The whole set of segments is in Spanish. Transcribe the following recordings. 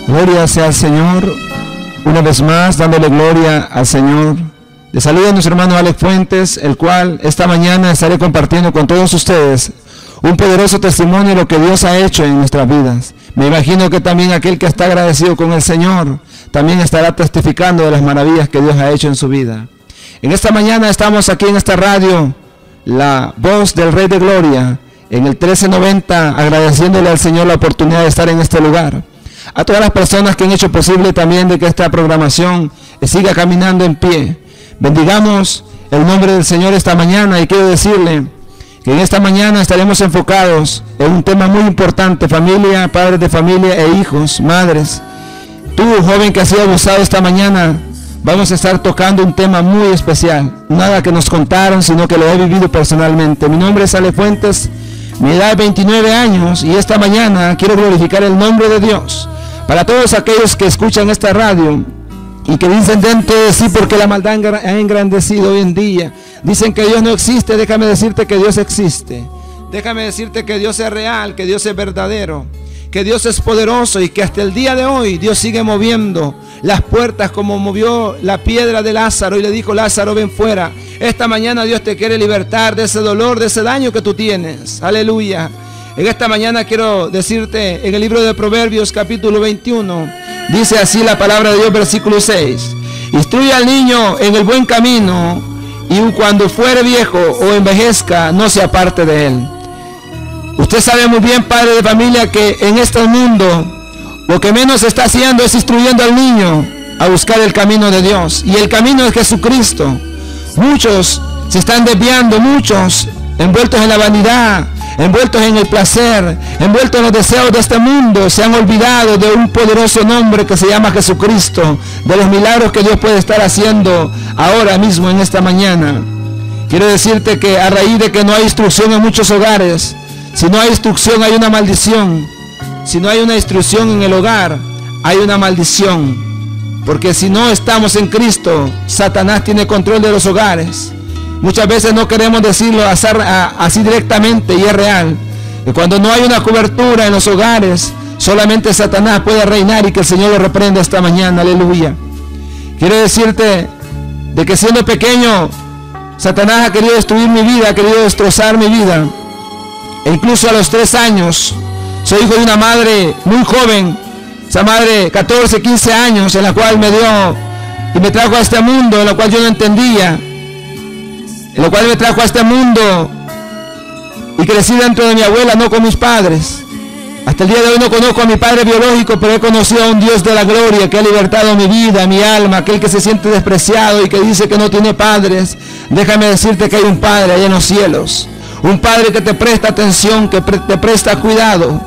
Gloria sea al Señor. Una vez más, dándole gloria al Señor. Le saluda a nuestro hermano Alex Fuentes, el cual esta mañana estaré compartiendo con todos ustedes un poderoso testimonio de lo que Dios ha hecho en nuestras vidas. Me imagino que también aquel que está agradecido con el Señor también estará testificando de las maravillas que Dios ha hecho en su vida. En esta mañana estamos aquí en esta radio, la voz del Rey de Gloria, en el 1390, agradeciéndole al Señor la oportunidad de estar en este lugar. A todas las personas que han hecho posible también de que esta programación siga caminando en pie. Bendigamos el nombre del Señor esta mañana, y quiero decirle que en esta mañana estaremos enfocados en un tema muy importante: familia, padres de familia e hijos, madres. Tú, joven que has sido abusado, esta mañana vamos a estar tocando un tema muy especial. Nada que nos contaron, sino que lo he vivido personalmente. Mi nombre es Alex Fuentes, mi edad es 29 años, y esta mañana quiero glorificar el nombre de Dios. Para todos aquellos que escuchan esta radio y que dicen dentro de sí, porque la maldad ha engrandecido hoy en día, dicen que Dios no existe, déjame decirte que Dios existe. Déjame decirte que Dios es real, que Dios es verdadero, que Dios es poderoso, y que hasta el día de hoy Dios sigue moviendo las puertas como movió la piedra de Lázaro y le dijo: Lázaro, ven fuera. Esta mañana Dios te quiere libertar de ese dolor, de ese daño que tú tienes. Aleluya. En esta mañana quiero decirte, en el libro de Proverbios capítulo 21, dice así la palabra de Dios, versículo 6: instruye al niño en el buen camino, y cuando fuere viejo o envejezca, no se aparte de él. Usted sabe muy bien, padre de familia, que en este mundo lo que menos se está haciendo es instruyendo al niño a buscar el camino de Dios, y el camino es Jesucristo. Muchos se están desviando, muchos envueltos en la vanidad, envueltos en el placer, envueltos en los deseos de este mundo, se han olvidado de un poderoso nombre que se llama Jesucristo, de los milagros que Dios puede estar haciendo ahora mismo en esta mañana. Quiero decirte que a raíz de que no hay instrucción en muchos hogares, si no hay instrucción hay una maldición. Si no hay una instrucción en el hogar, hay una maldición. Porque si no estamos en Cristo, Satanás tiene control de los hogares. Muchas veces no queremos decirlo así directamente, y es real, que cuando no hay una cobertura en los hogares, solamente Satanás puede reinar, y que el Señor lo reprenda esta mañana. Aleluya. Quiero decirte de que siendo pequeño, Satanás ha querido destruir mi vida, ha querido destrozar mi vida. E incluso a los 3 años, soy hijo de una madre muy joven, esa madre 14, 15 años, en la cual me dio y me trajo a este mundo, en la cual yo no entendía, en lo cual me trajo a este mundo, y crecí dentro de mi abuela, no con mis padres. Hasta el día de hoy no conozco a mi padre biológico, pero he conocido a un Dios de la gloria que ha libertado mi vida, mi alma. Aquel que se siente despreciado y que dice que no tiene padres, déjame decirte que hay un Padre allá en los cielos, un Padre que te presta atención, que te presta cuidado.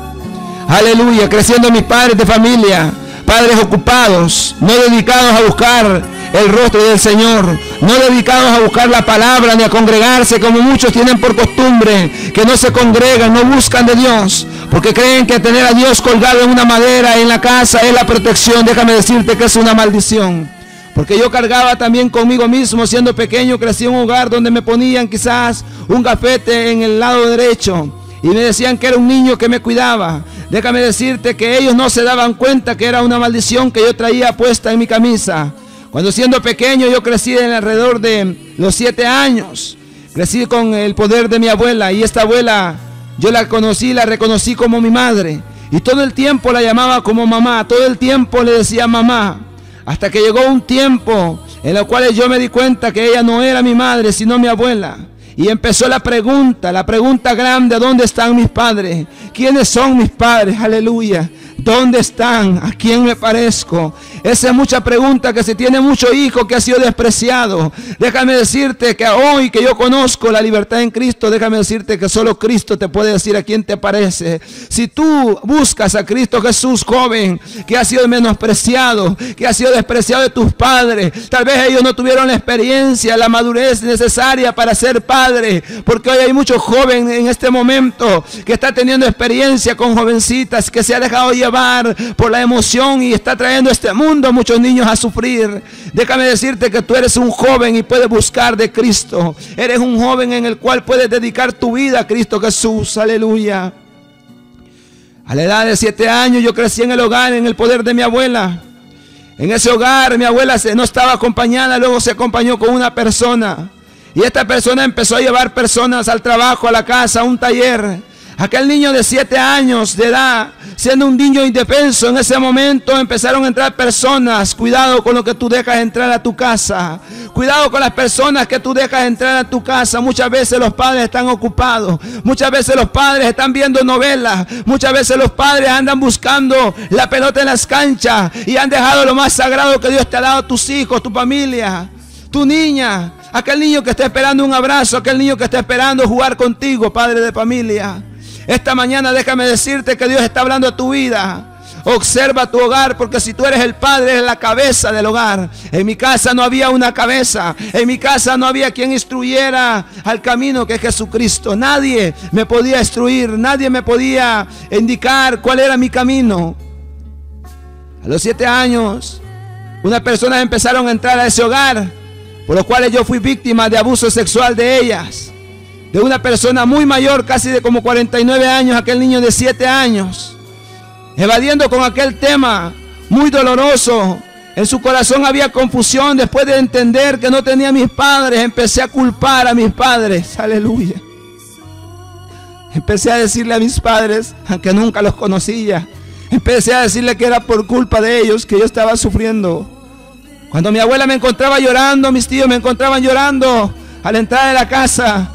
Aleluya. Creciendo mis padres de familia, padres ocupados, no dedicados a buscar el rostro del Señor, no dedicados a buscar la palabra ni a congregarse, como muchos tienen por costumbre, que no se congregan, no buscan de Dios, porque creen que tener a Dios colgado en una madera en la casa es la protección. Déjame decirte que es una maldición. Porque yo cargaba también conmigo mismo, siendo pequeño, crecí en un hogar donde me ponían quizás un gafete en el lado derecho y me decían que era un niño que me cuidaba. Déjame decirte que ellos no se daban cuenta que era una maldición que yo traía puesta en mi camisa. Cuando siendo pequeño yo crecí en alrededor de los 7 años. Crecí con el poder de mi abuela, y esta abuela yo la conocí, la reconocí como mi madre. Y todo el tiempo la llamaba como mamá, todo el tiempo le decía mamá. Hasta que llegó un tiempo en el cual yo me di cuenta que ella no era mi madre, sino mi abuela. Y empezó la pregunta grande: ¿dónde están mis padres? ¿Quiénes son mis padres? Aleluya. ¿Dónde están? ¿A quién me parezco? Esa es mucha pregunta que se tiene mucho hijo que ha sido despreciado. Déjame decirte que hoy que yo conozco la libertad en Cristo, déjame decirte que solo Cristo te puede decir a quién te parece. Si tú buscas a Cristo Jesús, joven, que ha sido menospreciado, que ha sido despreciado de tus padres, tal vez ellos no tuvieron la experiencia, la madurez necesaria para ser padre, porque hoy hay muchos jóvenes en este momento que está teniendo experiencia con jovencitas, que se ha dejado llevar por la emoción y está trayendo a este mundo a muchos niños a sufrir. Déjame decirte que tú eres un joven y puedes buscar de Cristo. Eres un joven en el cual puedes dedicar tu vida a Cristo Jesús. Aleluya. A la edad de 7 años yo crecí en el hogar, en el poder de mi abuela. En ese hogar mi abuela no estaba acompañada, luego se acompañó con una persona. Y esta persona empezó a llevar personas al trabajo, a la casa, a un taller. Aquel niño de 7 años de edad, siendo un niño indefenso, en ese momento empezaron a entrar personas. Cuidado con lo que tú dejas entrar a tu casa. Cuidado con las personas que tú dejas entrar a tu casa. Muchas veces los padres están ocupados. Muchas veces los padres están viendo novelas. Muchas veces los padres andan buscando la pelota en las canchas y han dejado lo más sagrado que Dios te ha dado, tus hijos, tu familia, tu niña. Aquel niño que está esperando un abrazo, aquel niño que está esperando jugar contigo, padre de familia. Esta mañana déjame decirte que Dios está hablando a tu vida. Observa tu hogar, porque si tú eres el padre, eres la cabeza del hogar. En mi casa no había una cabeza. En mi casa no había quien instruyera al camino que es Jesucristo. Nadie me podía instruir, nadie me podía indicar cuál era mi camino. A los 7 años, unas personas empezaron a entrar a ese hogar, por los cuales yo fui víctima de abuso sexual de ellas. De una persona muy mayor, casi de como 49 años, aquel niño de 7 años. Evadiendo con aquel tema muy doloroso. En su corazón había confusión. Después de entender que no tenía a mis padres, empecé a culpar a mis padres. Aleluya. Empecé a decirle a mis padres, aunque nunca los conocía, empecé a decirle que era por culpa de ellos que yo estaba sufriendo. Cuando mi abuela me encontraba llorando, mis tíos me encontraban llorando a la entrada de la casa,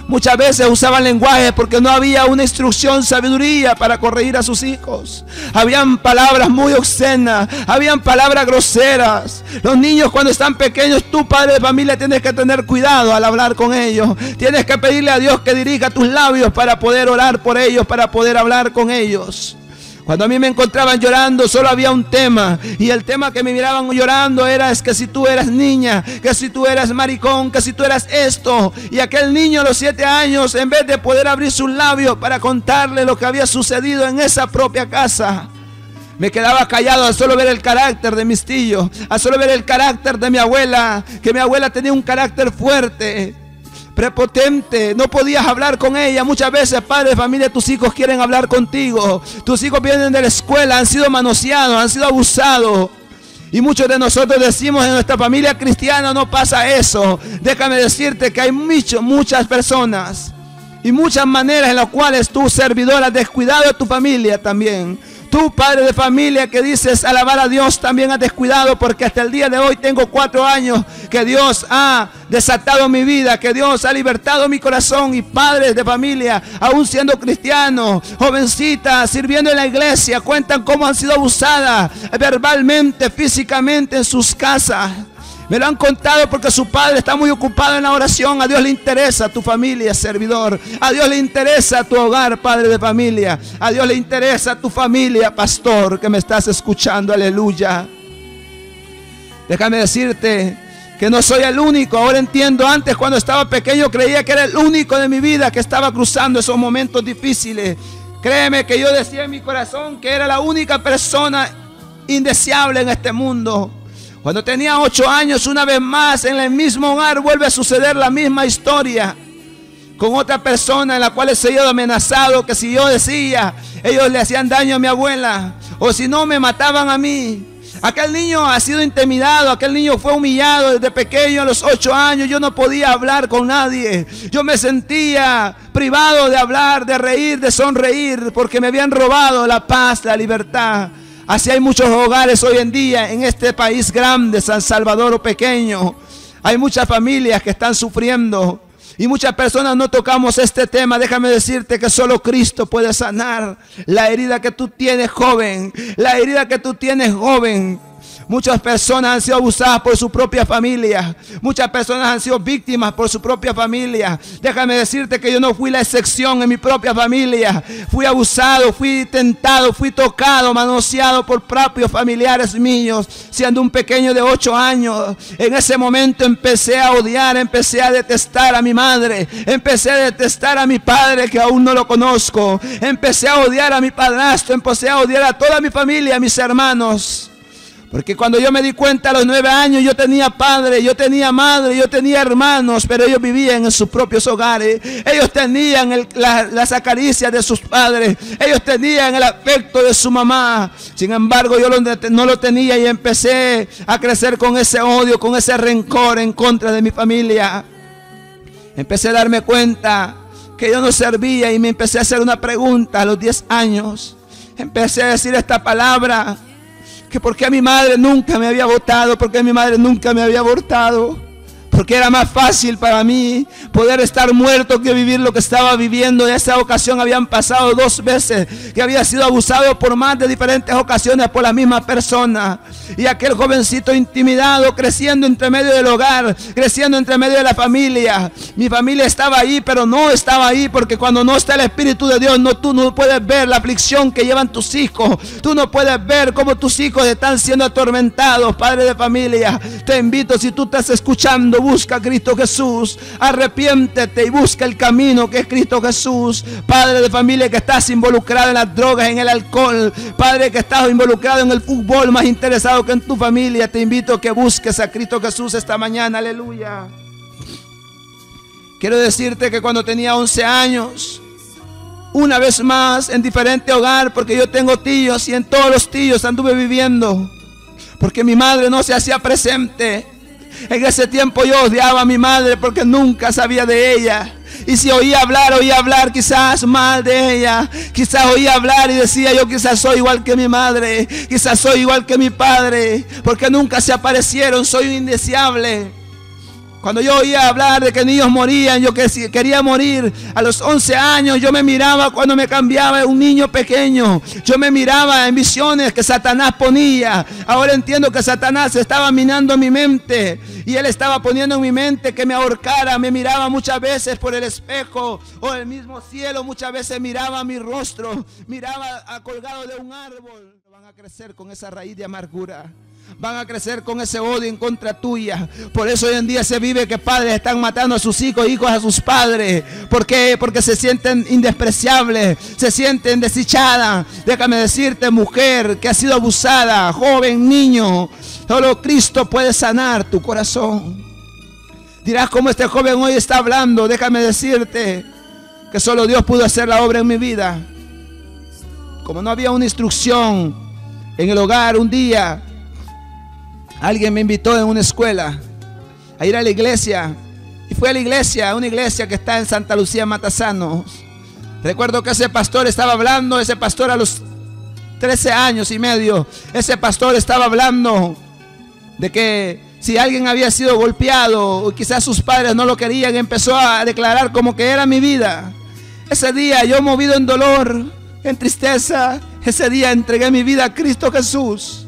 muchas veces usaban lenguaje porque no había una instrucción, sabiduría para corregir a sus hijos. Habían palabras muy obscenas, habían palabras groseras. Los niños cuando están pequeños, tú padre de familia tienes que tener cuidado al hablar con ellos. Tienes que pedirle a Dios que dirija tus labios para poder orar por ellos, para poder hablar con ellos. Cuando a mí me encontraban llorando, solo había un tema. Y el tema que me miraban llorando era: es que si tú eras niña, que si tú eras maricón, que si tú eras esto. Y aquel niño a los 7 años, en vez de poder abrir sus labios para contarle lo que había sucedido en esa propia casa, me quedaba callado a solo ver el carácter de mis tíos, a solo ver el carácter de mi abuela, que mi abuela tenía un carácter fuerte, prepotente, no podías hablar con ella. Muchas veces, padre de familia, tus hijos quieren hablar contigo. Tus hijos vienen de la escuela, han sido manoseados, han sido abusados. Y muchos de nosotros decimos: en nuestra familia cristiana no pasa eso. Déjame decirte que hay muchas personas y muchas maneras en las cuales tú, servidor, has descuidado a tu familia también. Tú, padre de familia, que dices alabar a Dios, también has descuidado, porque hasta el día de hoy tengo 4 años que Dios ha desatado mi vida, que Dios ha libertado mi corazón. Y padres de familia, aún siendo cristianos, jovencitas, sirviendo en la iglesia, cuentan cómo han sido abusadas verbalmente, físicamente en sus casas. Me lo han contado porque su padre está muy ocupado en la oración. A Dios le interesa tu familia, servidor. A Dios le interesa tu hogar, padre de familia. A Dios le interesa tu familia, pastor, que me estás escuchando. Aleluya. Déjame decirte que no soy el único. Ahora entiendo. Antes, cuando estaba pequeño, creía que era el único de mi vida que estaba cruzando esos momentos difíciles. Créeme que yo decía en mi corazón que era la única persona indeseable en este mundo. Cuando tenía 8 años, una vez más, en el mismo hogar, vuelve a suceder la misma historia. Con otra persona en la cual he sido amenazado, que si yo decía, ellos le hacían daño a mi abuela. O si no, me mataban a mí. Aquel niño ha sido intimidado, aquel niño fue humillado desde pequeño. A los 8 años yo no podía hablar con nadie. Yo me sentía privado de hablar, de reír, de sonreír, porque me habían robado la paz, la libertad. Así hay muchos hogares hoy en día en este país grande, San Salvador o pequeño. Hay muchas familias que están sufriendo y muchas personas no tocamos este tema. Déjame decirte que solo Cristo puede sanar la herida que tú tienes, joven. La herida que tú tienes, joven. Muchas personas han sido abusadas por su propia familia. Muchas personas han sido víctimas por su propia familia. Déjame decirte que yo no fui la excepción en mi propia familia. Fui abusado, fui tentado, fui tocado, manoseado por propios familiares míos, siendo un pequeño de 8 años. En ese momento empecé a odiar, empecé a detestar a mi madre. Empecé a detestar a mi padre, que aún no lo conozco. Empecé a odiar a mi padrastro, empecé a odiar a toda mi familia, a mis hermanos. Porque cuando yo me di cuenta a los 9 años, yo tenía padre, yo tenía madre, yo tenía hermanos, pero ellos vivían en sus propios hogares. Ellos tenían las acaricias de sus padres. Ellos tenían el afecto de su mamá. Sin embargo, yo no lo tenía y empecé a crecer con ese odio, con ese rencor en contra de mi familia. Empecé a darme cuenta que yo no servía y me empecé a hacer una pregunta a los 10 años. Empecé a decir esta palabra, que por qué mi madre nunca me había votado, por qué mi madre nunca me había abortado, porque era más fácil para mí poder estar muerto que vivir lo que estaba viviendo. En esa ocasión habían pasado 2 veces que había sido abusado por más de diferentes ocasiones por la misma persona. Y aquel jovencito intimidado, creciendo entre medio del hogar, creciendo entre medio de la familia. Mi familia estaba ahí, pero no estaba ahí, porque cuando no está el Espíritu de Dios, tú no puedes ver la aflicción que llevan tus hijos. Tú no puedes ver cómo tus hijos están siendo atormentados. Padre de familia, te invito, si tú estás escuchando, busca a Cristo Jesús, arrepiéntete y busca el camino que es Cristo Jesús. Padre de familia que estás involucrado en las drogas, en el alcohol, padre que estás involucrado en el fútbol, más interesado que en tu familia, te invito a que busques a Cristo Jesús esta mañana, aleluya. Quiero decirte que cuando tenía 11 años, una vez más en diferente hogar, porque yo tengo tíos y en todos los tíos anduve viviendo, porque mi madre no se hacía presente. En ese tiempo yo odiaba a mi madre porque nunca sabía de ella. Y si oía hablar quizás mal de ella. Quizás oía hablar y decía yo, quizás soy igual que mi madre, quizás soy igual que mi padre, porque nunca se aparecieron, soy un indeseable. Cuando yo oía hablar de que niños morían, yo quería morir. A los 11 años yo me miraba cuando me cambiaba un niño pequeño. Yo me miraba en visiones que Satanás ponía. Ahora entiendo que Satanás estaba minando mi mente. Y él estaba poniendo en mi mente que me ahorcara. Me miraba muchas veces por el espejo o el mismo cielo. Muchas veces miraba mi rostro. Miraba colgado de un árbol. Van a crecer con esa raíz de amargura. Van a crecer con ese odio en contra tuya. Por eso hoy en día se vive que padres están matando a sus hijos, hijos a sus padres. ¿Por qué? Porque se sienten indespreciables, se sienten desechadas. Déjame decirte, mujer que ha sido abusada, joven, niño, solo Cristo puede sanar tu corazón. Dirás cómo este joven hoy está hablando. Déjame decirte que solo Dios pudo hacer la obra en mi vida. Como no había una instrucción en el hogar, un día alguien me invitó en una escuela a ir a la iglesia. Y fui a la iglesia, una iglesia que está en Santa Lucía, Matasanos. Recuerdo que ese pastor estaba hablando, ese pastor a los 13 años y medio, ese pastor estaba hablando de que si alguien había sido golpeado o quizás sus padres no lo querían, empezó a declarar como que era mi vida. Ese día yo, movido en dolor, en tristeza, ese día entregué mi vida a Cristo Jesús.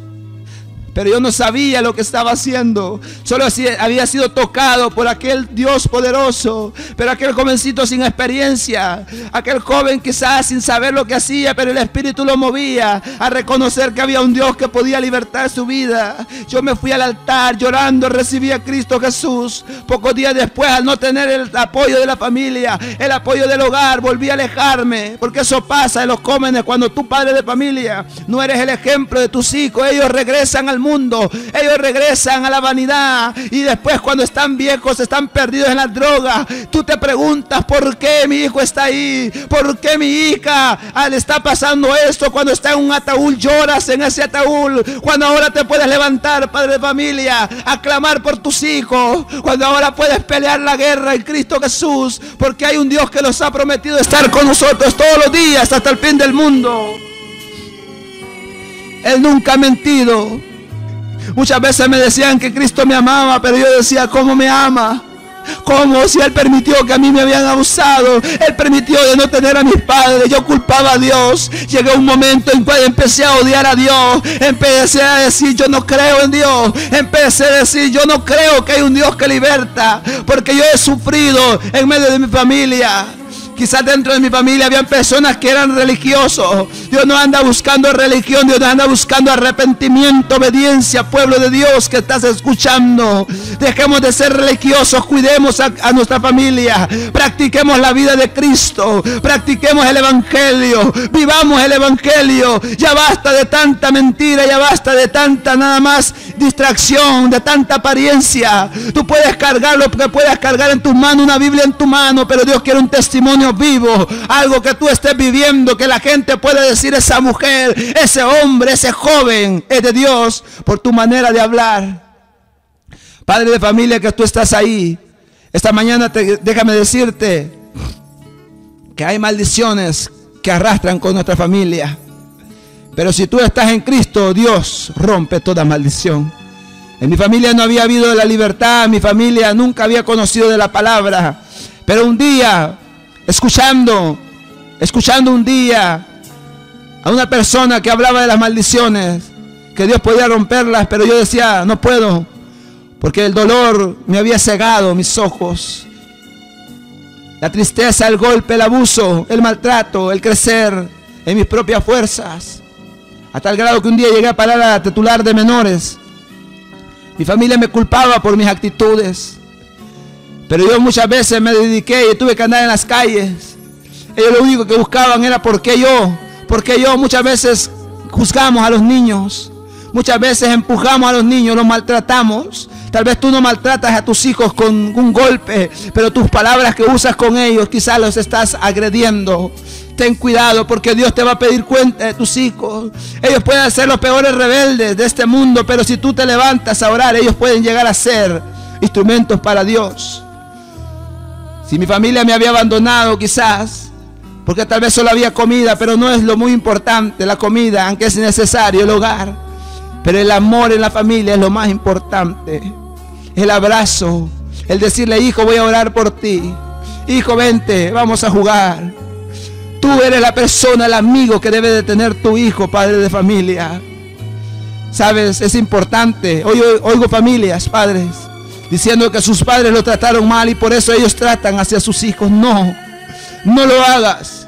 Pero yo no sabía lo que estaba haciendo. Solo había sido tocado por aquel Dios poderoso. Pero aquel jovencito sin experiencia, aquel joven quizás sin saber lo que hacía, pero el Espíritu lo movía a reconocer que había un Dios que podía libertar su vida. Yo me fui al altar llorando, recibí a Cristo Jesús. Pocos días después, al no tener el apoyo de la familia, el apoyo del hogar, volví a alejarme. Porque eso pasa en los jóvenes cuando tú, padre de familia, no eres el ejemplo de tus hijos. Ellos regresan al mundo, ellos regresan a la vanidad y después cuando están viejos están perdidos en las drogas. Tú te preguntas por qué mi hijo está ahí, por qué mi hija le está pasando esto. Cuando está en un ataúd lloras en ese ataúd, cuando ahora te puedes levantar, padre de familia, a clamar por tus hijos, cuando ahora puedes pelear la guerra en Cristo Jesús, porque hay un Dios que nos ha prometido estar con nosotros todos los días hasta el fin del mundo. Él nunca ha mentido. Muchas veces me decían que Cristo me amaba, pero yo decía, ¿cómo me ama? ¿Cómo? Si Él permitió que a mí me habían abusado, Él permitió de no tener a mis padres. Yo culpaba a Dios. Llegó un momento en que empecé a odiar a Dios. Empecé a decir, yo no creo en Dios. Empecé a decir, yo no creo que hay un Dios que liberta, porque yo he sufrido en medio de mi familia. Quizás dentro de mi familia habían personas que eran religiosos. Dios no anda buscando religión, Dios no anda buscando arrepentimiento, obediencia, pueblo de Dios que estás escuchando. Dejemos de ser religiosos, cuidemos a nuestra familia, practiquemos la vida de Cristo, practiquemos el evangelio, vivamos el evangelio. Ya basta de tanta mentira, ya basta de tanta nada más distracción, de tanta apariencia. Tú puedes cargar lo que puedas cargar en tus manos, una Biblia en tu mano, pero Dios quiere un testimonio vivo, algo que tú estés viviendo, que la gente pueda decir: esa mujer, ese hombre, ese joven es de Dios por tu manera de hablar. Padre de familia que tú estás ahí, esta mañana déjame decirte que hay maldiciones que arrastran con nuestra familia, pero si tú estás en Cristo, Dios rompe toda maldición. En mi familia no había habido la libertad, mi familia nunca había conocido de la palabra, pero un día, escuchando un día a una persona que hablaba de las maldiciones, que Dios podía romperlas, pero yo decía: no puedo, porque el dolor me había cegado mis ojos. La tristeza, el golpe, el abuso, el maltrato, el crecer en mis propias fuerzas, a tal grado que un día llegué a parar a la titular de menores. Mi familia me culpaba por mis actitudes, pero yo muchas veces me dediqué y tuve que andar en las calles. Ellos lo único que buscaban era ¿por qué yo? Porque yo muchas veces juzgamos a los niños, muchas veces empujamos a los niños, los maltratamos. Tal vez tú no maltratas a tus hijos con un golpe, pero tus palabras que usas con ellos quizás los estás agrediendo. Ten cuidado, porque Dios te va a pedir cuenta de tus hijos. Ellos pueden ser los peores rebeldes de este mundo, pero si tú te levantas a orar, ellos pueden llegar a ser instrumentos para Dios. Si mi familia me había abandonado quizás, porque tal vez solo había comida, pero no es lo muy importante la comida, aunque es necesario el hogar. Pero el amor en la familia es lo más importante. El abrazo, el decirle: hijo, voy a orar por ti. Hijo, vente, vamos a jugar. Tú eres la persona, el amigo que debe de tener tu hijo, padre de familia. Sabes, es importante. Oigo familias, padres, diciendo que sus padres lo trataron mal y por eso ellos tratan hacia sus hijos. No lo hagas,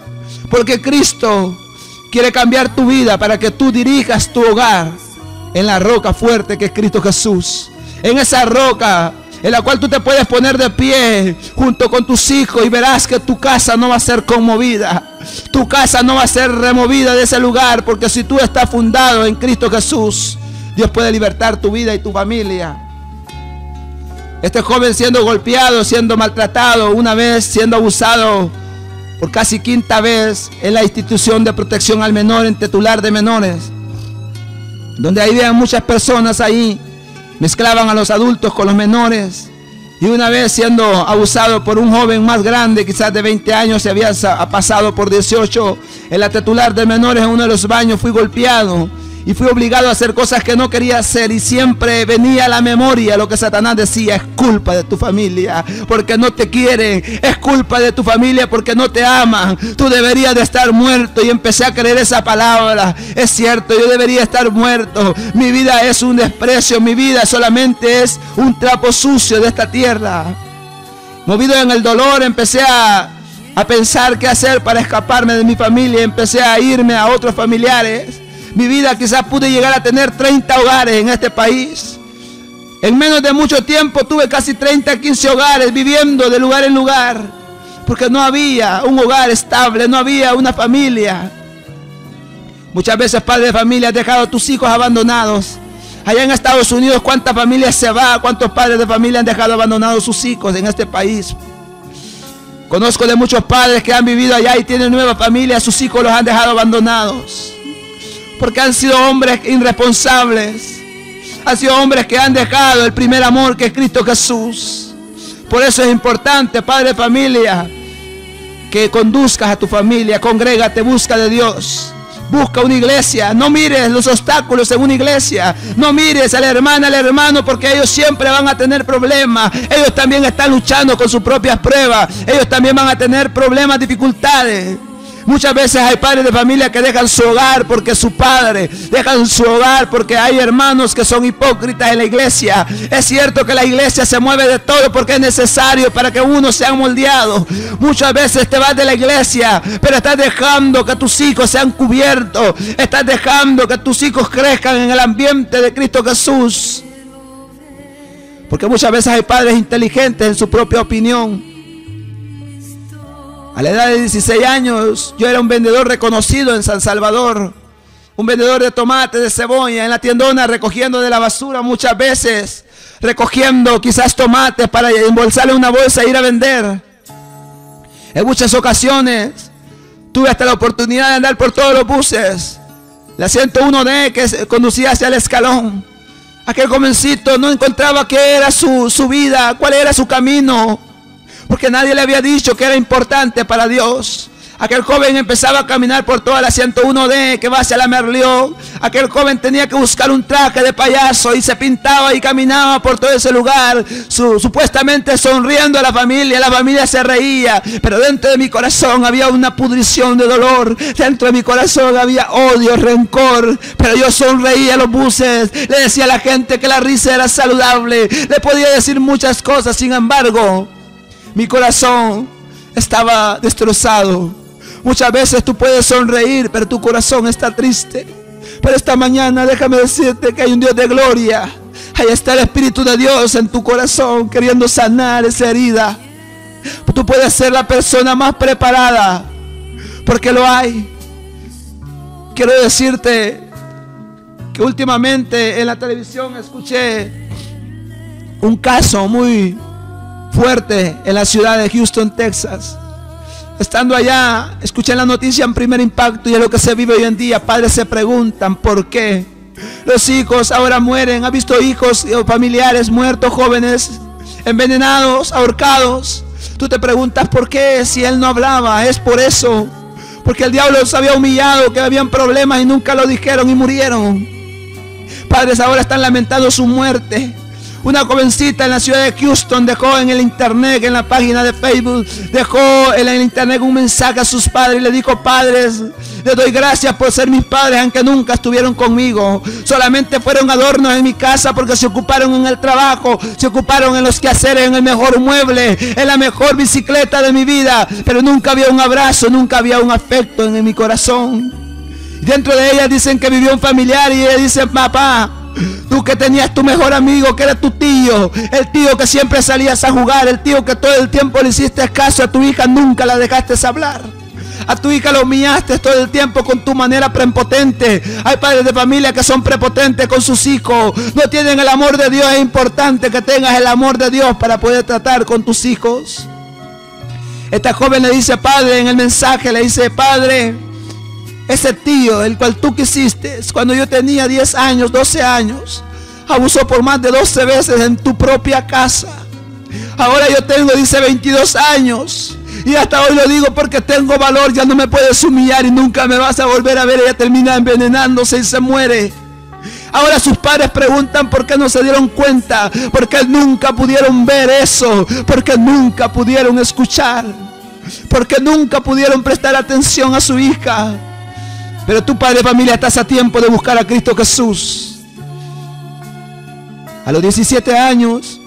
porque Cristo quiere cambiar tu vida para que tú dirijas tu hogar en la roca fuerte que es Cristo Jesús. En esa roca en la cual tú te puedes poner de pie junto con tus hijos y verás que tu casa no va a ser conmovida. Tu casa no va a ser removida de ese lugar, porque si tú estás fundado en Cristo Jesús, Dios puede libertar tu vida y tu familia. Este joven siendo golpeado, siendo maltratado, una vez siendo abusado por casi quinta vez en la institución de protección al menor, en titular de menores, donde había muchas personas ahí, mezclaban a los adultos con los menores. Y una vez siendo abusado por un joven más grande, quizás de 20 años, se había pasado por 18, en la titular de menores, en uno de los baños, fui golpeado y fui obligado a hacer cosas que no quería hacer, y siempre venía a la memoria lo que Satanás decía: es culpa de tu familia porque no te quieren, es culpa de tu familia porque no te aman, tú deberías de estar muerto. Y empecé a creer esa palabra. Es cierto, yo debería estar muerto, mi vida es un desprecio, mi vida solamente es un trapo sucio de esta tierra. Movido en el dolor, empecé a pensar qué hacer para escaparme de mi familia. Empecé a irme a otros familiares. Mi vida quizás pude llegar a tener 30 hogares en este país. En menos de mucho tiempo tuve casi 30, 15 hogares, viviendo de lugar en lugar, porque no había un hogar estable, no había una familia. Muchas veces, padre de familia, has dejado a tus hijos abandonados. Allá en Estados Unidos, ¿cuántas familias se van? ¿Cuántos padres de familia han dejado abandonados sus hijos en este país? Conozco de muchos padres que han vivido allá y tienen nueva familia, sus hijos los han dejado abandonados, porque han sido hombres irresponsables, han sido hombres que han dejado el primer amor que es Cristo Jesús. Por eso es importante, padre de familia, que conduzcas a tu familia, congrégate, busca de Dios, busca una iglesia. No mires los obstáculos en una iglesia, no mires a la hermana, al hermano, porque ellos siempre van a tener problemas. Ellos también están luchando con sus propias pruebas, ellos también van a tener problemas, dificultades. Muchas veces hay padres de familia que dejan su hogar porque su padre, dejan su hogar porque hay hermanos que son hipócritas en la iglesia. Es cierto que la iglesia se mueve de todo porque es necesario para que uno sea moldeado. Muchas veces te vas de la iglesia, pero estás dejando que tus hijos sean cubiertos. Estás dejando que tus hijos crezcan en el ambiente de Cristo Jesús. Porque muchas veces hay padres inteligentes en su propia opinión. A la edad de 16 años, yo era un vendedor reconocido en San Salvador. Un vendedor de tomate, de cebolla, en la tiendona, recogiendo de la basura muchas veces. Recogiendo quizás tomates para embolsarle una bolsa e ir a vender. En muchas ocasiones, tuve hasta la oportunidad de andar por todos los buses. La 101D que conducía hacia el Escalón. Aquel jovencito no encontraba qué era su vida, cuál era su camino. Porque nadie le había dicho que era importante para Dios. Aquel joven empezaba a caminar por toda la 101D que va hacia la Merlió. Aquel joven tenía que buscar un traje de payaso y se pintaba y caminaba por todo ese lugar, supuestamente sonriendo a la familia se reía. Pero dentro de mi corazón había una pudrición de dolor. Dentro de mi corazón había odio, rencor. Pero yo sonreía a los buses, le decía a la gente que la risa era saludable. Le podía decir muchas cosas, sin embargo, mi corazón estaba destrozado. Muchas veces tú puedes sonreír, pero tu corazón está triste. Pero esta mañana déjame decirte que hay un Dios de gloria. Ahí está el Espíritu de Dios en tu corazón, queriendo sanar esa herida. Tú puedes ser la persona más preparada, porque lo hay. Quiero decirte que últimamente en la televisión escuché un caso muy fuerte en la ciudad de Houston, Texas. Estando allá, escuché la noticia en Primer Impacto y es lo que se vive hoy en día. Padres se preguntan por qué los hijos ahora mueren. ¿Ha visto hijos o familiares muertos, jóvenes, envenenados, ahorcados? Tú te preguntas por qué, si él no hablaba. Es por eso, porque el diablo los había humillado, que habían problemas y nunca lo dijeron y murieron. Padres ahora están lamentando su muerte. Una jovencita en la ciudad de Houston dejó en el internet, en la página de Facebook, dejó en el internet un mensaje a sus padres y le dijo: padres, les doy gracias por ser mis padres, aunque nunca estuvieron conmigo. Solamente fueron adornos en mi casa porque se ocuparon en el trabajo, se ocuparon en los quehaceres, en el mejor mueble, en la mejor bicicleta de mi vida. Pero nunca había un abrazo, nunca había un afecto en mi corazón. Dentro de ella dicen que vivió un familiar y ella dice: papá, tú que tenías tu mejor amigo, que era tu tío, el tío que siempre salías a jugar, el tío que todo el tiempo le hiciste caso a tu hija, nunca la dejaste hablar. A tu hija la humillaste todo el tiempo con tu manera prepotente. Hay padres de familia que son prepotentes con sus hijos. No tienen el amor de Dios. Es importante que tengas el amor de Dios para poder tratar con tus hijos. Esta joven le dice: padre, en el mensaje le dice: padre, ese tío, el cual tú quisiste cuando yo tenía 10 años, 12 años, abusó por más de 12 veces en tu propia casa. Ahora yo tengo, dice, 22 años. Y hasta hoy lo digo porque tengo valor. Ya no me puedes humillar y nunca me vas a volver a ver. Ella termina envenenándose y se muere. Ahora sus padres preguntan por qué no se dieron cuenta, porque nunca pudieron ver eso, porque nunca pudieron escuchar, porque nunca pudieron prestar atención a su hija. Pero tú, padre de familia, estás a tiempo de buscar a Cristo Jesús. A los 17 años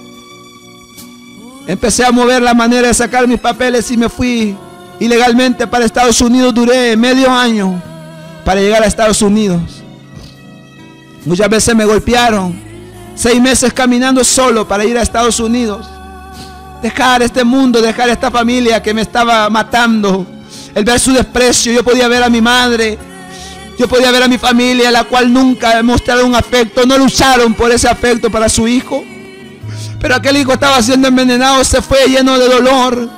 empecé a mover la manera de sacar mis papeles y me fui ilegalmente para Estados Unidos. Duré medio año para llegar a Estados Unidos. Muchas veces me golpearon. 6 meses caminando solo para ir a Estados Unidos. Dejar este mundo, dejar esta familia que me estaba matando. El ver su desprecio. Yo podía ver a mi madre, yo podía ver a mi familia, la cual nunca mostraron un afecto. No lucharon por ese afecto para su hijo. Pero aquel hijo estaba siendo envenenado, se fue lleno de dolor.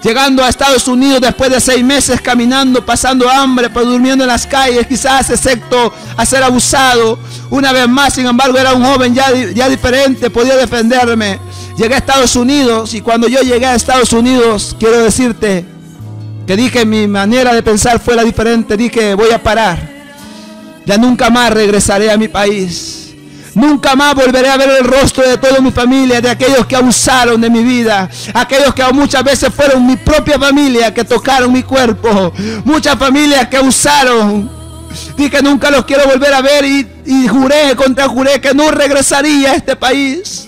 Llegando a Estados Unidos después de 6 meses caminando, pasando hambre, pues durmiendo en las calles, quizás excepto a ser abusado. Una vez más, sin embargo, era un joven ya diferente, podía defenderme. Llegué a Estados Unidos y cuando yo llegué a Estados Unidos, quiero decirte que dije, mi manera de pensar fue la diferente. Dije: voy a parar. Ya nunca más regresaré a mi país. Nunca más volveré a ver el rostro de toda mi familia, de aquellos que abusaron de mi vida, aquellos que muchas veces fueron mi propia familia, que tocaron mi cuerpo, muchas familias que abusaron. Dije, nunca los quiero volver a ver y juré que no regresaría a este país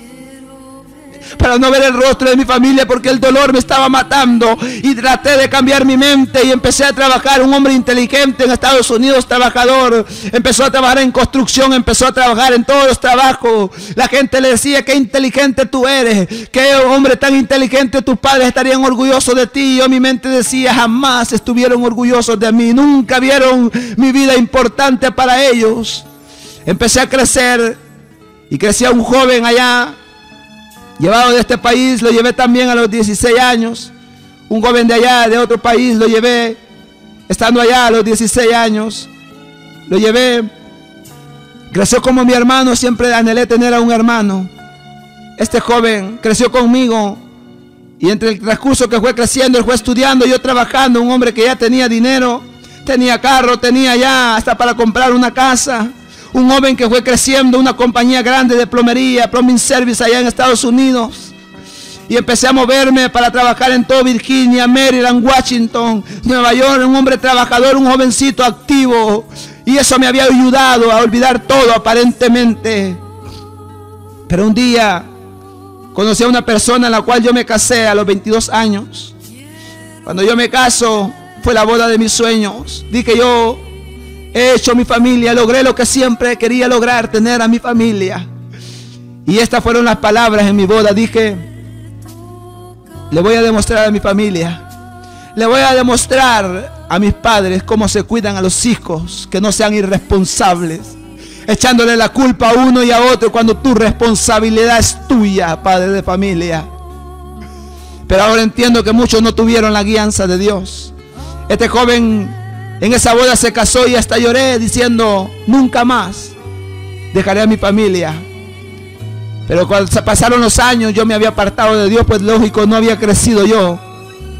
para no ver el rostro de mi familia, porque el dolor me estaba matando. Y traté de cambiar mi mente y empecé a trabajar. Un hombre inteligente en Estados Unidos, trabajador, empezó a trabajar en construcción, empezó a trabajar en todos los trabajos. La gente le decía, qué inteligente tú eres, qué hombre tan inteligente, tus padres estarían orgullosos de ti. Y yo en mi mente decía, jamás estuvieron orgullosos de mí, nunca vieron mi vida importante para ellos. Empecé a crecer y crecía un joven allá, llevado de este país. Lo llevé también a los 16 años. Un joven de allá, de otro país, lo llevé. Estando allá a los 16 años, lo llevé. Creció como mi hermano. Siempre anhelé tener a un hermano. Este joven creció conmigo. Y entre el transcurso que fue creciendo, él fue estudiando, yo trabajando. Un hombre que ya tenía dinero, tenía carro, tenía ya hasta para comprar una casa. Un joven que fue creciendo, una compañía grande de plomería, Plumbing Service allá en Estados Unidos. Y empecé a moverme para trabajar en todo Virginia, Maryland, Washington, Nueva York. Un hombre trabajador, un jovencito activo. Y eso me había ayudado a olvidar todo aparentemente. Pero un día conocí a una persona en la cual yo me casé a los 22 años. Cuando yo me caso, fue la boda de mis sueños. Dije yo, he hecho mi familia, logré lo que siempre quería lograr, tener a mi familia. Y estas fueron las palabras en mi boda. Dije, le voy a demostrar a mi familia, le voy a demostrar a mis padres cómo se cuidan a los hijos, que no sean irresponsables, echándole la culpa a uno y a otro cuando tu responsabilidad es tuya, padre de familia. Pero ahora entiendo que muchos no tuvieron la guianza de Dios. Este joven en esa boda se casó y hasta lloré diciendo, nunca más dejaré a mi familia. Pero cuando pasaron los años, yo me había apartado de Dios, pues lógico, no había crecido yo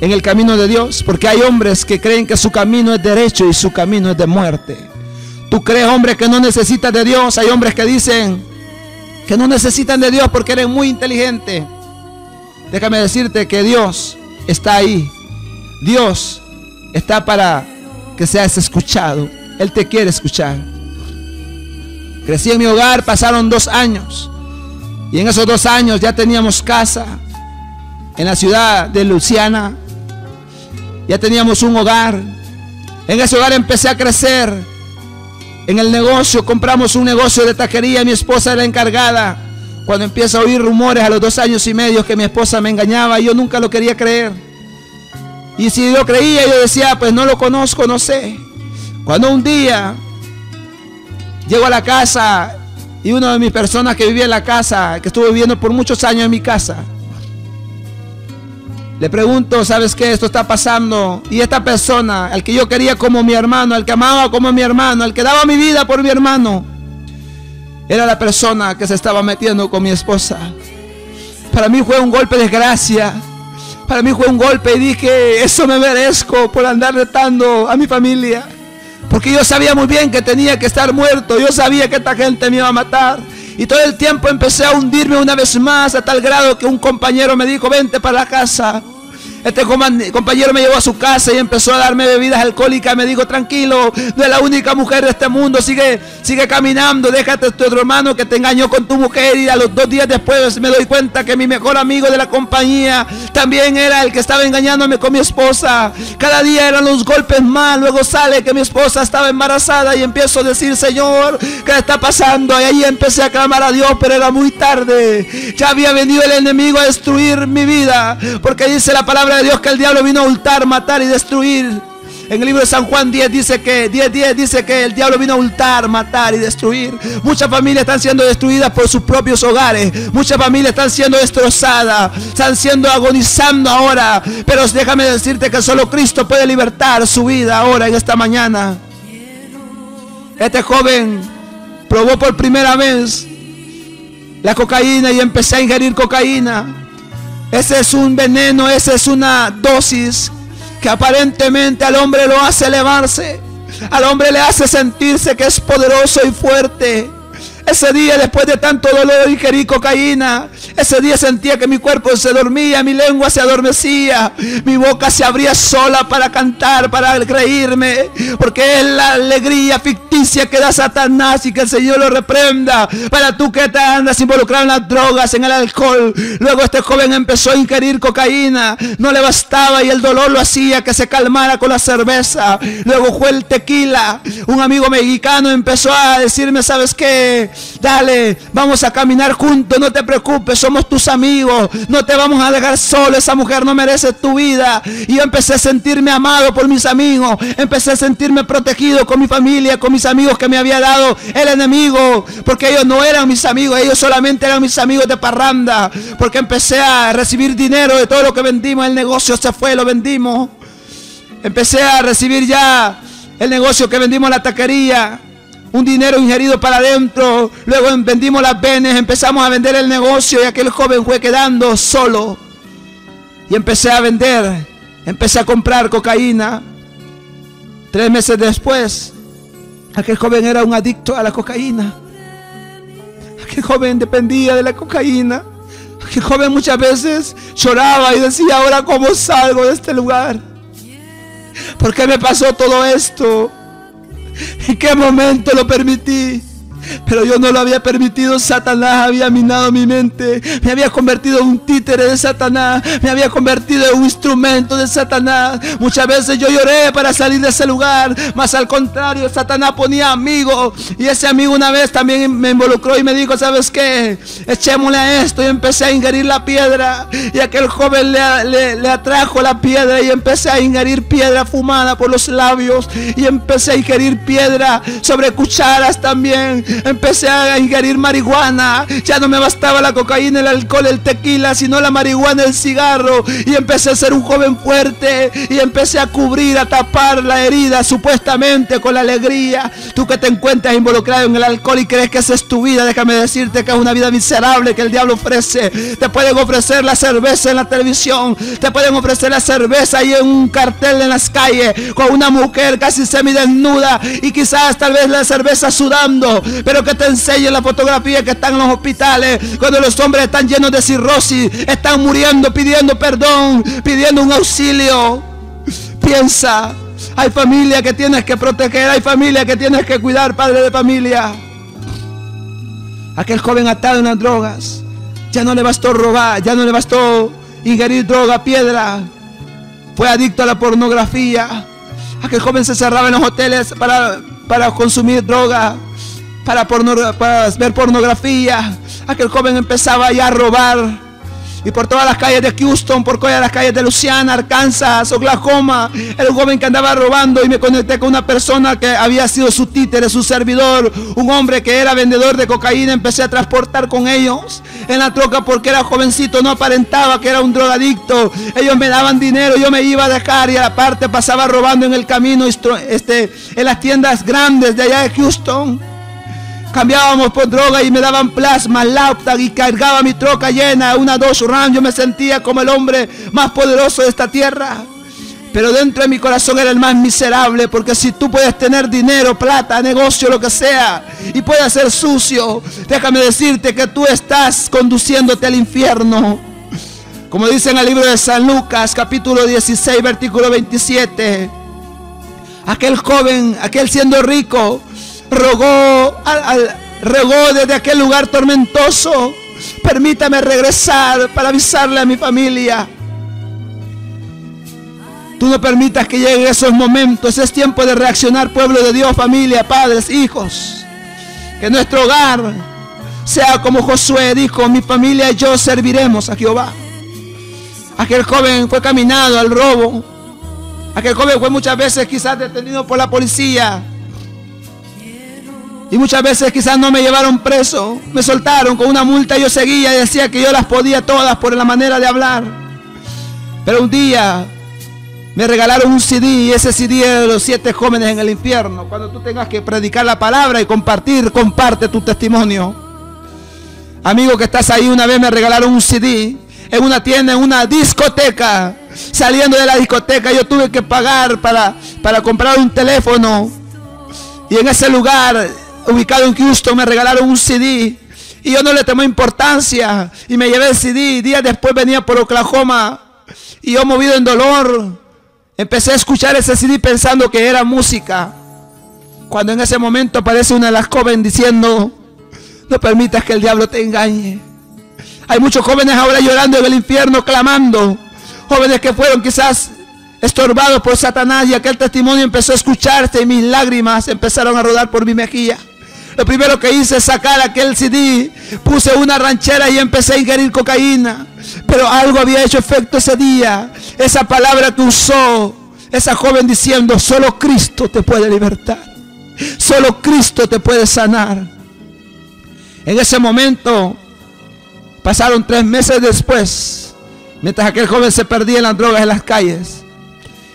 en el camino de Dios. Porque hay hombres que creen que su camino es derecho y su camino es de muerte. Tú crees, hombre, que no necesitas de Dios. Hay hombres que dicen que no necesitan de Dios porque eres muy inteligente. Déjame decirte que Dios está ahí. Dios está para que seas escuchado. Él te quiere escuchar. Crecí en mi hogar, pasaron 2 años. Y en esos 2 años ya teníamos casa en la ciudad de Luisiana. Ya teníamos un hogar. En ese hogar empecé a crecer. En el negocio, compramos un negocio de taquería. Mi esposa era la encargada. Cuando empiezo a oír rumores a los 2 años y medio que mi esposa me engañaba, yo nunca lo quería creer. Y si yo creía, yo decía, pues no lo conozco, no sé. Cuando un día llego a la casa y una de mis personas que vivía en la casa, que estuvo viviendo por muchos años en mi casa, le pregunto, ¿sabes qué? Esto está pasando. Y esta persona, al que yo quería como mi hermano, al que amaba como mi hermano, al que daba mi vida por mi hermano, era la persona que se estaba metiendo con mi esposa. Para mí fue un golpe de desgracia. Para mí fue un golpe y dije, eso me merezco por andar retando a mi familia. Porque yo sabía muy bien que tenía que estar muerto. Yo sabía que esta gente me iba a matar. Y todo el tiempo empecé a hundirme una vez más, a tal grado que un compañero me dijo, vente para la casa. Este compañero me llevó a su casa y empezó a darme bebidas alcohólicas. Me dijo, tranquilo, no es la única mujer de este mundo, sigue caminando, déjate a tu otro hermano que te engañó con tu mujer. Y a los 2 días después me doy cuenta que mi mejor amigo de la compañía también era el que estaba engañándome con mi esposa. Cada día eran los golpes más. Luego sale que mi esposa estaba embarazada y empiezo a decir, Señor, ¿qué está pasando? Y ahí empecé a clamar a Dios, pero era muy tarde. Ya había venido el enemigo a destruir mi vida, porque dice la palabra de Dios que el diablo vino a hurtar, matar y destruir. En el libro de San Juan 10 dice que el diablo vino a hurtar, matar y destruir. Muchas familias están siendo destruidas por sus propios hogares. Muchas familias están siendo destrozadas, están siendo agonizando ahora. Pero déjame decirte que solo Cristo puede libertar su vida ahora, en esta mañana. Este joven probó por primera vez la cocaína y empecé a ingerir cocaína. Ese es un veneno, esa es una dosis que aparentemente al hombre lo hace elevarse. Al hombre le hace sentirse que es poderoso y fuerte. Ese día, después de tanto dolor, ingerí cocaína. Ese día sentía que mi cuerpo se dormía, mi lengua se adormecía, mi boca se abría sola para cantar, para reírme, porque es la alegría ficticia que da Satanás, y que el Señor lo reprenda. Para tú que te andas involucrado en las drogas, en el alcohol. Luego este joven empezó a ingerir cocaína, no le bastaba y el dolor lo hacía que se calmara con la cerveza. Luego fue el tequila. Un amigo mexicano empezó a decirme: ¿sabes qué? Dale, vamos a caminar juntos, no te preocupes, somos tus amigos, no te vamos a dejar solo, esa mujer no merece tu vida. Y yo empecé a sentirme amado por mis amigos, empecé a sentirme protegido con mi familia, con mis amigos que me había dado el enemigo, porque ellos no eran mis amigos, ellos solamente eran mis amigos de parranda, porque empecé a recibir dinero de todo lo que vendimos, el negocio se fue, lo vendimos. Empecé a recibir ya el negocio que vendimos, la taquería, un dinero ingerido para adentro. Luego vendimos las venes, empezamos a vender el negocio y aquel joven fue quedando solo. Y empecé a vender, empecé a comprar cocaína. 3 meses después, aquel joven era un adicto a la cocaína. Aquel joven dependía de la cocaína. Aquel joven muchas veces lloraba y decía: ¿ahora cómo salgo de este lugar? ¿Por qué me pasó todo esto? ¿En qué momento lo permití? Pero yo no lo había permitido. Satanás había minado mi mente, me había convertido en un títere de Satanás, me había convertido en un instrumento de Satanás. Muchas veces yo lloré para salir de ese lugar, mas al contrario, Satanás ponía amigos, y ese amigo una vez también me involucró y me dijo: ¿sabes qué? Echémosle a esto. Y empecé a ingerir la piedra, y aquel joven le atrajo la piedra, y empecé a ingerir piedra fumada por los labios, y empecé a ingerir piedra sobre cucharas también. Empecé a ingerir marihuana. Ya no me bastaba la cocaína, el alcohol, el tequila, sino la marihuana, el cigarro. Y empecé a ser un joven fuerte, y empecé a cubrir, a tapar la herida supuestamente con la alegría. Tú que te encuentras involucrado en el alcohol y crees que esa es tu vida, déjame decirte que es una vida miserable que el diablo ofrece. Te pueden ofrecer la cerveza en la televisión, te pueden ofrecer la cerveza ahí en un cartel en las calles con una mujer casi semidesnuda, y quizás tal vez la cerveza sudando, pero que te enseñen la fotografía que están en los hospitales, cuando los hombres están llenos de cirrosis, están muriendo, pidiendo perdón, pidiendo un auxilio. Piensa, hay familia que tienes que proteger, hay familia que tienes que cuidar, padre de familia. Aquel joven atado en las drogas, ya no le bastó robar, ya no le bastó ingerir droga, piedra, fue adicto a la pornografía. Aquel joven se cerraba en los hoteles para consumir droga, para ver pornografía. Aquel joven empezaba ya a robar, y por todas las calles de Houston, por todas las calles de Louisiana, Arkansas, Oklahoma, era un joven que andaba robando. Y me conecté con una persona que había sido su títere, su servidor, un hombre que era vendedor de cocaína. Empecé a transportar con ellos en la troca porque era jovencito, no aparentaba que era un drogadicto. Ellos me daban dinero, yo me iba a dejar, y aparte pasaba robando en el camino, en las tiendas grandes de allá de Houston. Cambiábamos por droga y me daban plasma, Lautag, y cargaba mi troca llena, una Dodge Ram. Yo me sentía como el hombre más poderoso de esta tierra. Pero dentro de mi corazón era el más miserable, porque si tú puedes tener dinero, plata, negocio, lo que sea, y puedes ser sucio, déjame decirte que tú estás conduciéndote al infierno. Como dice en el libro de San Lucas, capítulo 16, versículo 27. Aquel joven, aquel siendo rico, rogó desde aquel lugar tormentoso: permítame regresar para avisarle a mi familia. Tú no permitas que lleguen esos momentos. Es tiempo de reaccionar, pueblo de Dios, familia, padres, hijos. Que nuestro hogar sea como Josué dijo: mi familia y yo serviremos a Jehová. Aquel joven fue caminado al robo. Aquel joven fue muchas veces quizás detenido por la policía, y muchas veces quizás no me llevaron preso, me soltaron con una multa. Yo seguía y decía que yo las podía todas por la manera de hablar. Pero un día me regalaron un CD, y ese CD era de los 7 jóvenes en el infierno. Cuando tú tengas que predicar la palabra y compartir, comparte tu testimonio. Amigo que estás ahí, una vez me regalaron un CD en una tienda, en una discoteca. Saliendo de la discoteca yo tuve que pagar para comprar un teléfono. Y en ese lugar ubicado en Houston, me regalaron un CD. Y yo no le tomé importancia. Y me llevé el CD. Días después venía por Oklahoma. Y yo, movido en dolor, empecé a escuchar ese CD pensando que era música. Cuando en ese momento aparece una de las jóvenes diciendo: no permitas que el diablo te engañe. Hay muchos jóvenes ahora llorando en el infierno, clamando. Jóvenes que fueron quizás estorbados por Satanás, y aquel testimonio empezó a escucharse y mis lágrimas empezaron a rodar por mi mejilla. Lo primero que hice es sacar aquel CD, puse una ranchera y empecé a ingerir cocaína. Pero algo había hecho efecto ese día. Esa palabra que usó esa joven diciendo: solo Cristo te puede libertar, solo Cristo te puede sanar. En ese momento, pasaron 3 meses después, mientras aquel joven se perdía en las drogas en las calles.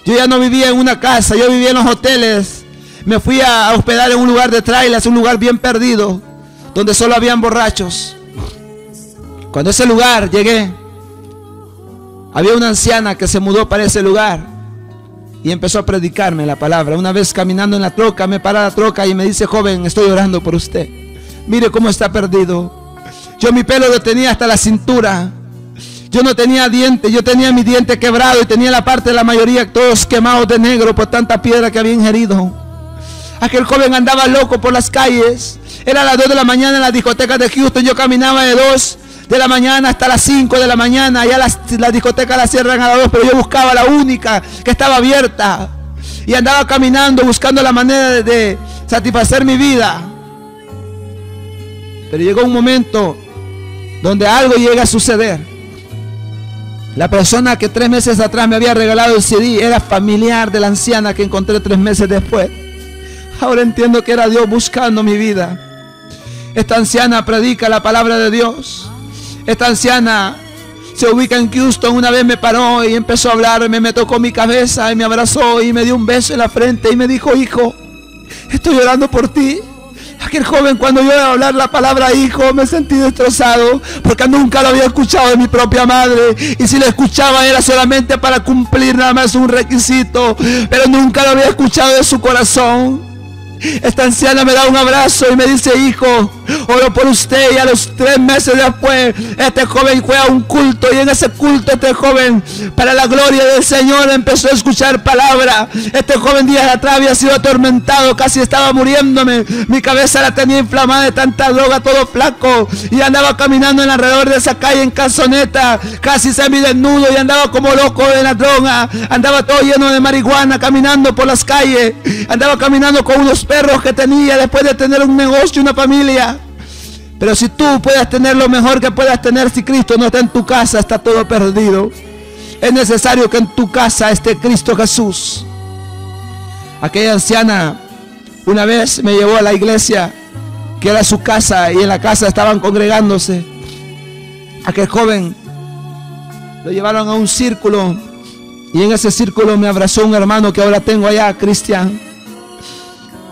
Yo ya no vivía en una casa, yo vivía en los hoteles. Me fui a hospedar en un lugar de trailers, un lugar bien perdido, donde solo habían borrachos. Cuando a ese lugar llegué, había una anciana que se mudó para ese lugar y empezó a predicarme la palabra. Una vez caminando en la troca, me para la troca y me dice: joven, estoy orando por usted. Mire cómo está perdido. Yo mi pelo lo tenía hasta la cintura. Yo no tenía dientes, yo tenía mi diente quebrado y tenía la parte de la mayoría todos quemados de negro por tanta piedra que había ingerido. Aquel joven andaba loco por las calles. Era las 2 de la mañana en las discotecas de Houston. Yo caminaba de 2 de la mañana hasta las 5 de la mañana. Ya las discotecas las cierran a las 2, pero yo buscaba la única que estaba abierta. Y andaba caminando buscando la manera de satisfacer mi vida. Pero llegó un momento donde algo llega a suceder. La persona que 3 meses atrás me había regalado el CD era familiar de la anciana que encontré 3 meses después. Ahora entiendo que era Dios buscando mi vida. Esta anciana predica la palabra de Dios. Esta anciana se ubica en Houston. Una vez me paró y empezó a hablarme, me tocó mi cabeza y me abrazó y me dio un beso en la frente y me dijo: hijo, estoy orando por ti. Aquel joven, cuando yo iba a hablar la palabra hijo, me sentí destrozado, porque nunca lo había escuchado de mi propia madre, y si lo escuchaba era solamente para cumplir nada más un requisito, pero nunca lo había escuchado de su corazón. Esta anciana me da un abrazo y me dice: hijo, oro por usted. Y a los 3 meses después, este joven fue a un culto, y en ese culto este joven, para la gloria del Señor, empezó a escuchar palabra. Este joven días atrás había sido atormentado, casi estaba muriéndome, mi cabeza la tenía inflamada de tanta droga, todo flaco, y andaba caminando en alrededor de esa calle en calzoneta, casi semidesnudo, y andaba como loco de la droga, andaba todo lleno de marihuana, caminando por las calles, andaba caminando con unos perros que tenía después de tener un negocio, una familia. Pero si tú puedes tener lo mejor que puedas tener, si Cristo no está en tu casa, está todo perdido. Es necesario que en tu casa esté Cristo Jesús. Aquella anciana una vez me llevó a la iglesia, que era su casa, y en la casa estaban congregándose. Aquel joven lo llevaron a un círculo, y en ese círculo me abrazó un hermano que ahora tengo allá, Cristian.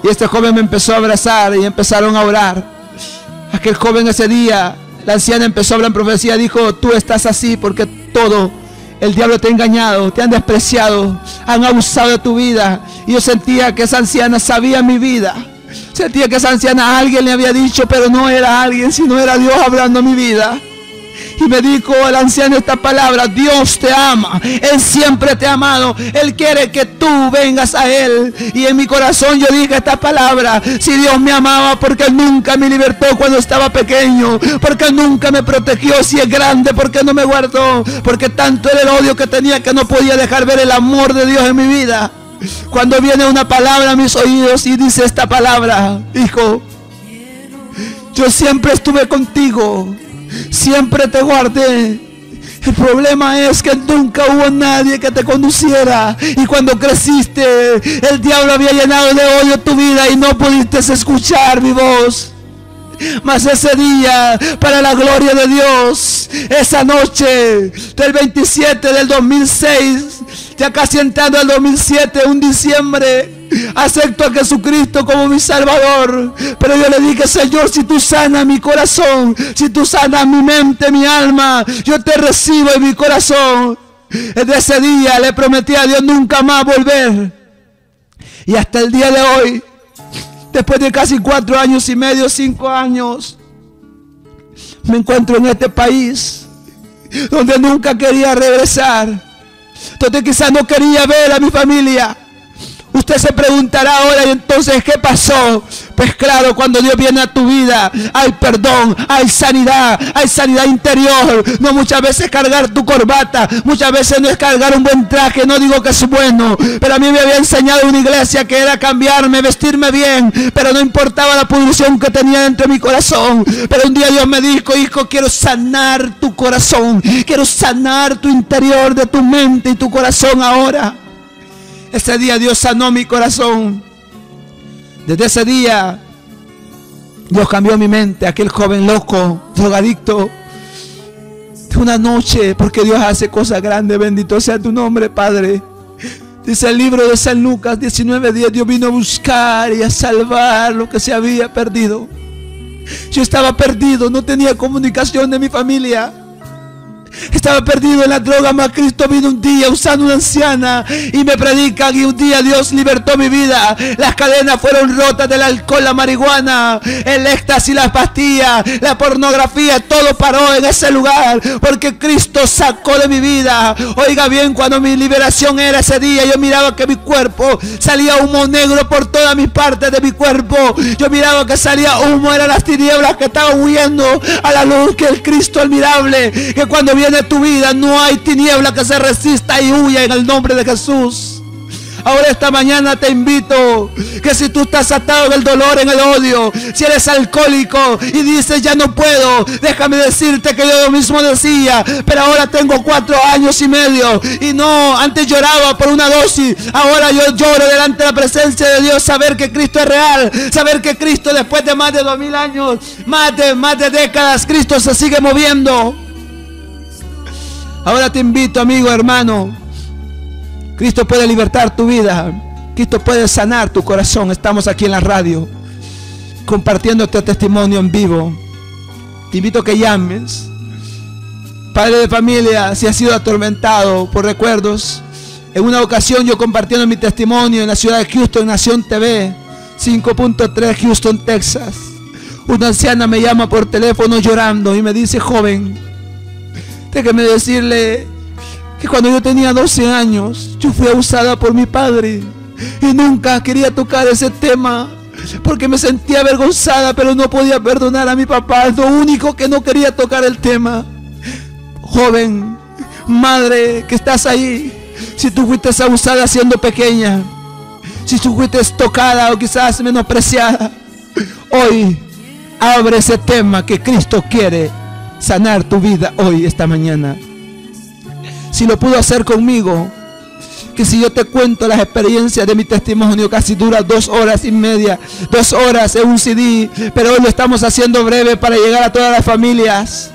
Y este joven me empezó a abrazar y empezaron a orar. Aquel joven ese día, la anciana empezó a hablar en profecía, dijo: tú estás así porque todo el diablo te ha engañado, te han despreciado, han abusado de tu vida. Y yo sentía que esa anciana sabía mi vida. Sentía que esa anciana a alguien le había dicho, pero no era alguien, sino era Dios hablando mi vida. Y me dijo el anciano esta palabra: Dios te ama, Él siempre te ha amado, Él quiere que tú vengas a Él. Y en mi corazón yo dije esta palabra: si Dios me amaba, porque Él nunca me libertó cuando estaba pequeño, porque Él nunca me protegió, si es grande, porque no me guardó, porque tanto era el odio que tenía que no podía dejar ver el amor de Dios en mi vida. Cuando viene una palabra a mis oídos y dice esta palabra: hijo, yo siempre estuve contigo, siempre te guardé. El problema es que nunca hubo nadie que te conduciera, y cuando creciste el diablo había llenado de odio tu vida y no pudiste escuchar mi voz. Mas ese día, para la gloria de Dios, esa noche del 27 del 2006, ya casi entrando al 2007, un diciembre, acepto a Jesucristo como mi Salvador. Pero yo le dije: Señor, si tú sanas mi corazón, si tú sanas mi mente, mi alma, yo te recibo en mi corazón. Desde ese día le prometí a Dios nunca más volver. Y hasta el día de hoy, después de casi 4 años y medio, 5 años, me encuentro en este país donde nunca quería regresar, donde quizás no quería ver a mi familia. Usted se preguntará ahora, y entonces, ¿qué pasó? Pues claro, cuando Dios viene a tu vida, hay perdón, hay sanidad interior. No muchas veces cargar tu corbata, muchas veces no es cargar un buen traje, no digo que es bueno, pero a mí me había enseñado una iglesia que era cambiarme, vestirme bien, pero no importaba la pudrición que tenía dentro de mi corazón. Pero un día Dios me dijo: hijo, quiero sanar tu corazón, quiero sanar tu interior, de tu mente y tu corazón ahora. Ese día Dios sanó mi corazón. Desde ese día Dios cambió mi mente. Aquel joven loco, drogadicto, de una noche, porque Dios hace cosas grandes. Bendito sea tu nombre, Padre. Dice el libro de San Lucas 19:10: Dios vino a buscar y a salvar lo que se había perdido. Yo estaba perdido, no tenía comunicación de mi familia. Estaba perdido en la droga, mas Cristo vino un día usando una anciana y me predican, y un día Dios libertó mi vida. Las cadenas fueron rotas del alcohol, la marihuana, el éxtasis, las pastillas, la pornografía, todo paró en ese lugar porque Cristo sacó de mi vida. Oiga bien, cuando mi liberación era ese día, yo miraba que mi cuerpo salía humo negro por todas mis partes de mi cuerpo. Yo miraba que salía humo, eran las tinieblas que estaban huyendo a la luz, que el Cristo admirable, que cuando viene tu vida no hay tiniebla que se resista y huya en el nombre de Jesús. Ahora esta mañana te invito que si tú estás atado en el dolor, en el odio, si eres alcohólico y dices ya no puedo, déjame decirte que yo lo mismo decía, pero ahora tengo 4 años y medio y no, antes lloraba por una dosis, ahora yo lloro delante de la presencia de Dios, saber que Cristo es real, saber que Cristo después de más de 2000 años, más de décadas, Cristo se sigue moviendo. Ahora te invito, amigo, hermano. Cristo puede libertar tu vida. Cristo puede sanar tu corazón. Estamos aquí en la radio compartiendo este testimonio en vivo. Te invito a que llames. Padre de familia, si has sido atormentado por recuerdos. En una ocasión yo compartiendo mi testimonio en la ciudad de Houston, Nación TV 5.3, Houston, Texas. Una anciana me llama por teléfono llorando y me dice: joven, déjeme decirle que cuando yo tenía 12 años, yo fui abusada por mi padre y nunca quería tocar ese tema porque me sentía avergonzada, pero no podía perdonar a mi papá. Es lo único que no quería tocar el tema. Joven, madre que estás ahí, si tú fuiste abusada siendo pequeña, si tú fuiste tocada o quizás menospreciada, hoy abre ese tema que Cristo quiere sanar tu vida hoy, esta mañana. Si lo pudo hacer conmigo, que si yo te cuento las experiencias de mi testimonio, casi dura 2 horas y media, 2 horas en un CD, pero hoy lo estamos haciendo breve para llegar a todas las familias.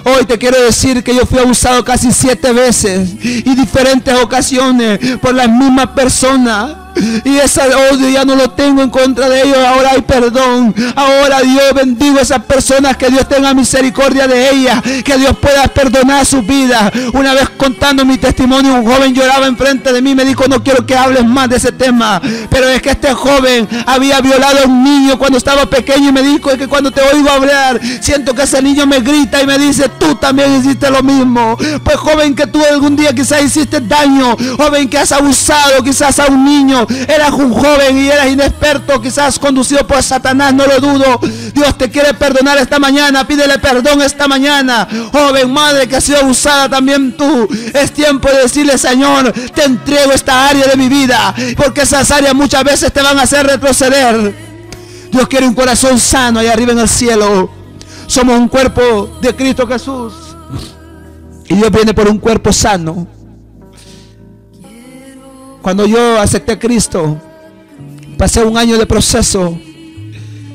Hoy te quiero decir que yo fui abusado casi 7 veces y diferentes ocasiones por las mismas personas. Y ese odio ya no lo tengo en contra de ellos. Ahora hay perdón. Ahora Dios bendigo a esas personas. Que Dios tenga misericordia de ellas, que Dios pueda perdonar su vida. Una vez contando mi testimonio, un joven lloraba enfrente de mí. Me dijo: no quiero que hables más de ese tema, pero es que este joven había violado a un niño cuando estaba pequeño. Y me dijo: es que cuando te oigo hablar, siento que ese niño me grita y me dice: tú también hiciste lo mismo. Pues joven, que tú algún día quizás hiciste daño. Joven, que has abusado quizás a un niño. Eras un joven y eras inexperto, quizás conducido por Satanás, no lo dudo. Dios te quiere perdonar esta mañana. Pídele perdón esta mañana. Joven, madre que has sido abusada también tú. Es tiempo de decirle: Señor, te entrego esta área de mi vida, porque esas áreas muchas veces te van a hacer retroceder. Dios quiere un corazón sano allá arriba en el cielo. Somos un cuerpo de Cristo Jesús y Dios viene por un cuerpo sano. Cuando yo acepté a Cristo, pasé un año de proceso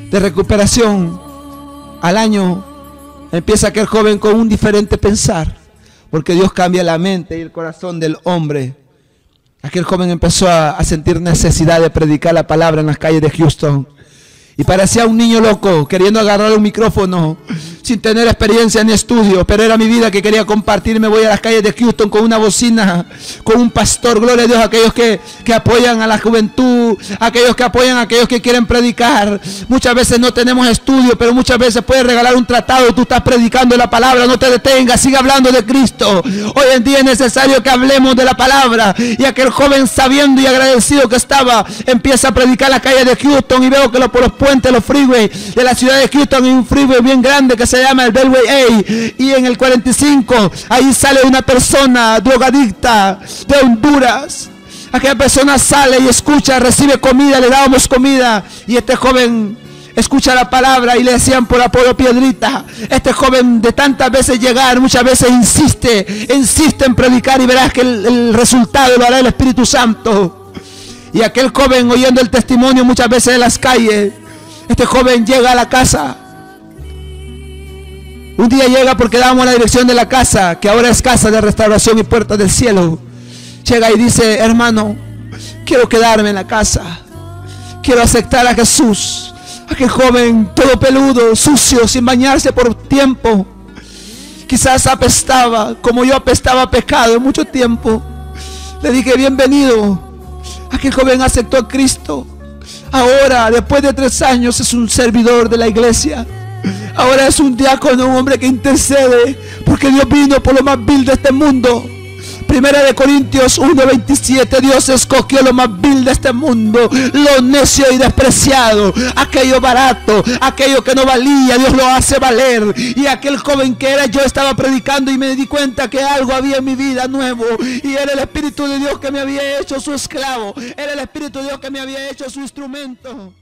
de recuperación. Al año empieza aquel joven con un diferente pensar, porque Dios cambia la mente y el corazón del hombre. Aquel joven empezó a sentir necesidad de predicar la palabra en las calles de Houston. Y parecía un niño loco queriendo agarrar un micrófono. sin tener experiencia ni estudio, pero era mi vida que quería compartir. Me voy a las calles de Houston con una bocina, con un pastor, gloria a Dios, aquellos que apoyan a la juventud, aquellos que apoyan a aquellos que quieren predicar. Muchas veces no tenemos estudio, pero muchas veces puedes regalar un tratado. Tú estás predicando la palabra, no te detengas, sigue hablando de Cristo. Hoy en día es necesario que hablemos de la palabra. Y aquel joven, sabiendo y agradecido que estaba, empieza a predicar en la calle de Houston, y veo que por los puentes, los freeways de la ciudad de Houston, hay un freeway bien grande que se llama el Beltway A, y en el 45 ahí sale una persona drogadicta de Honduras. Aquella persona sale y escucha, recibe comida, le dábamos comida, y este joven escucha la palabra y le decían por apodo Piedrita. Este joven, de tantas veces llegar, muchas veces insiste en predicar, y verás que el resultado lo hará el Espíritu Santo. Y aquel joven, oyendo el testimonio muchas veces en las calles, este joven llega a la casa. Un día llega porque dábamos la dirección de la casa, que ahora es Casa de Restauración y Puertas del Cielo. Llega y dice: hermano, quiero quedarme en la casa, quiero aceptar a Jesús. Aquel joven, todo peludo, sucio, sin bañarse por tiempo, quizás apestaba como yo apestaba a pecado en mucho tiempo. Le dije: bienvenido. Aquel joven aceptó a Cristo. Ahora, después de 3 años, es un servidor de la iglesia. Ahora es un diácono, un hombre que intercede, porque Dios vino por lo más vil de este mundo. Primera de Corintios 1:27, Dios escogió lo más vil de este mundo, lo necio y despreciado, aquello barato, aquello que no valía, Dios lo hace valer. Y aquel joven que era yo estaba predicando, y me di cuenta que algo había en mi vida nuevo, y era el Espíritu de Dios que me había hecho su esclavo, era el Espíritu de Dios que me había hecho su instrumento.